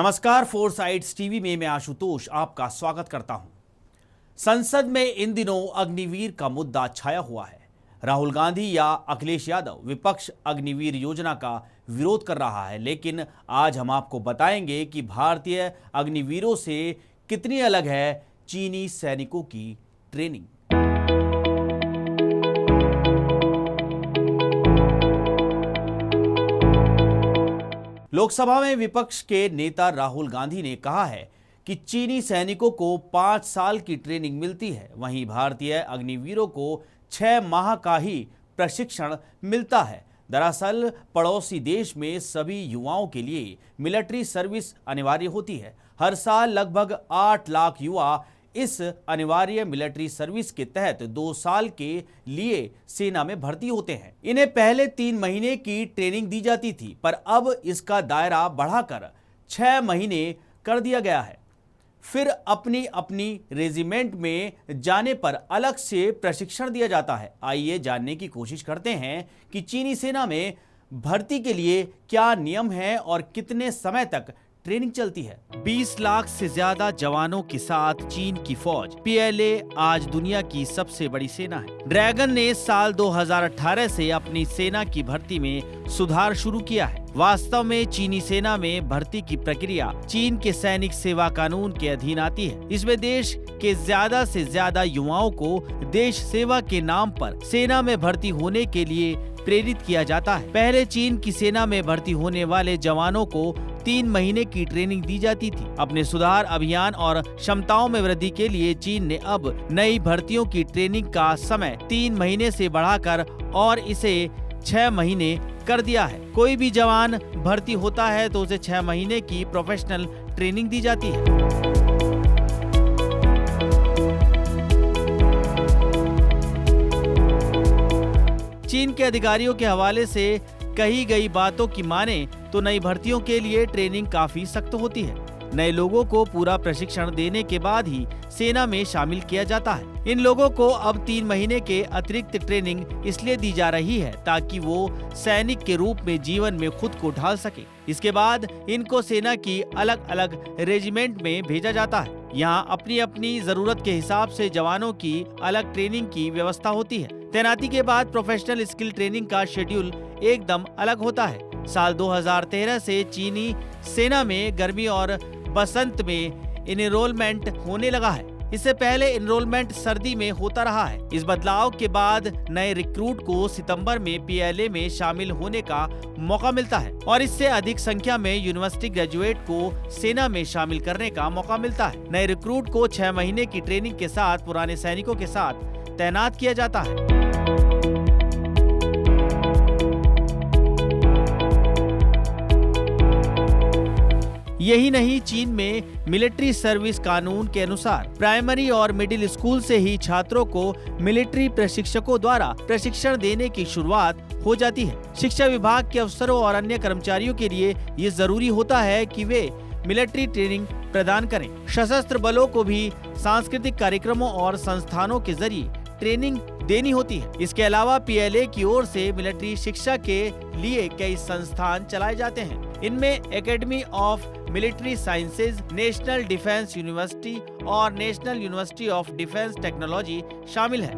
नमस्कार, four sides TV में मैं आशुतोष आपका स्वागत करता हूं। संसद में इन दिनों अग्निवीर का मुद्दा छाया हुआ है। राहुल गांधी या अखिलेश यादव विपक्ष अग्निवीर योजना का विरोध कर रहा है, लेकिन आज हम आपको बताएंगे कि भारतीय अग्निवीरों से कितनी अलग है चीनी सैनिकों की ट्रेनिंग। लोकसभा में विपक्ष के नेता राहुल गांधी ने कहा है कि चीनी सैनिकों को 5 साल की ट्रेनिंग मिलती है, वहीं भारतीय अग्निवीरों को 6 माह का ही प्रशिक्षण मिलता है। दरअसल पड़ोसी देश में सभी युवाओं के लिए मिलिट्री सर्विस अनिवार्य होती है। हर साल लगभग 8 लाख युवा इस अनिवार्य मिलिट्री सर्विस के तहत 2 साल के लिए सेना में भर्ती होते हैं। इन्हें पहले 3 महीने की ट्रेनिंग दी जाती थी, पर अब इसका दायरा बढ़ाकर 6 महीने कर दिया गया है। फिर अपनी अपनी रेजिमेंट में जाने पर अलग से प्रशिक्षण दिया जाता है। आइए जानने की कोशिश करते हैं कि चीनी सेना में भर्ती के लिए क्या नियम है और कितने समय तक ट्रेनिंग चलती है। 20 लाख से ज्यादा जवानों के साथ चीन की फौज पीएलए आज दुनिया की सबसे बड़ी सेना है। ड्रैगन ने साल 2018 से अपनी सेना की भर्ती में सुधार शुरू किया है। वास्तव में चीनी सेना में भर्ती की प्रक्रिया चीन के सैनिक सेवा कानून के अधीन आती है। इसमें देश के ज्यादा से ज्यादा युवाओं को देश सेवा के नाम पर सेना में भर्ती होने के लिए प्रेरित किया जाता है। पहले चीन की सेना में भर्ती होने वाले जवानों को 3 महीने की ट्रेनिंग दी जाती थी। अपने सुधार अभियान और क्षमताओं में वृद्धि के लिए चीन ने अब नई भर्तियों की ट्रेनिंग का समय 3 महीने से बढ़ाकर और इसे 6 महीने कर दिया है। कोई भी जवान भर्ती होता है तो उसे 6 महीने की प्रोफेशनल ट्रेनिंग दी जाती है। चीन के अधिकारियों के हवाले से कही गई बातों की माने तो नई भर्तियों के लिए ट्रेनिंग काफी सख्त होती है। नए लोगों को पूरा प्रशिक्षण देने के बाद ही सेना में शामिल किया जाता है। इन लोगों को अब 3 महीने के अतिरिक्त ट्रेनिंग इसलिए दी जा रही है ताकि वो सैनिक के रूप में जीवन में खुद को ढाल सके। इसके बाद इनको सेना की अलग अलग रेजिमेंट में भेजा जाता है। यहाँ अपनी अपनी जरूरत के हिसाब से जवानों की अलग ट्रेनिंग की व्यवस्था होती है। तैनाती के बाद प्रोफेशनल स्किल ट्रेनिंग का शेड्यूल एकदम अलग होता है। साल 2013 से चीनी सेना में गर्मी और बसंत में एनरोलमेंट होने लगा है। इससे पहले एनरोलमेंट सर्दी में होता रहा है। इस बदलाव के बाद नए रिक्रूट को सितंबर में पीएलए में शामिल होने का मौका मिलता है और इससे अधिक संख्या में यूनिवर्सिटी ग्रेजुएट को सेना में शामिल करने का मौका मिलता है। नए रिक्रूट को 6 महीने की ट्रेनिंग के साथ पुराने सैनिकों के साथ तैनात किया जाता है। यही नहीं, चीन में मिलिट्री सर्विस कानून के अनुसार प्राइमरी और मिडिल स्कूल से ही छात्रों को मिलिट्री प्रशिक्षकों द्वारा प्रशिक्षण देने की शुरुआत हो जाती है। शिक्षा विभाग के अफसरों और अन्य कर्मचारियों के लिए ये जरूरी होता है कि वे मिलिट्री ट्रेनिंग प्रदान करें। सशस्त्र बलों को भी सांस्कृतिक कार्यक्रमों और संस्थानों के जरिए ट्रेनिंग देनी होती है। इसके अलावा पीएलए की ओर से मिलिट्री शिक्षा के लिए कई संस्थान चलाए जाते हैं। इनमें academy of military sciences, national defence university और national university of defence technology शामिल है।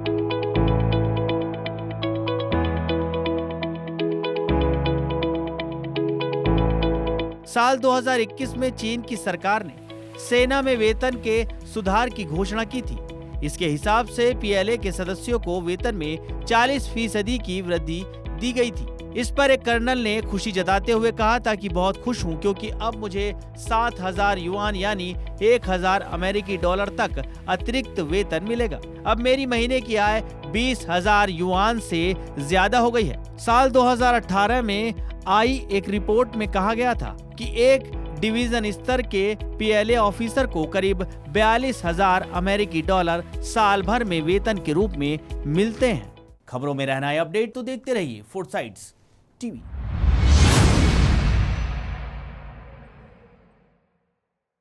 साल 2021 में चीन की सरकार ने सेना में वेतन के सुधार की घोषणा की थी। इसके हिसाब से पीएलए के सदस्यों को वेतन में 40% की वृद्धि दी गई थी। इस पर एक कर्नल ने खुशी जताते हुए कहा था कि बहुत खुश हूं क्योंकि अब मुझे 7,000 युआन यानी 1,000 अमेरिकी डॉलर तक अतिरिक्त वेतन मिलेगा। अब मेरी महीने की आय 20,000 युआन से ज्यादा हो गई है। साल 2018 में आई एक रिपोर्ट में कहा गया था कि एक डिवीजन स्तर के पीएलए ऑफिसर को करीब 42,000 अमेरिकी डॉलर साल भर में वेतन के रूप में मिलते हैं। खबरों में रहना है अपडेट तो देखते रहिए फोर साइड्स टीवी।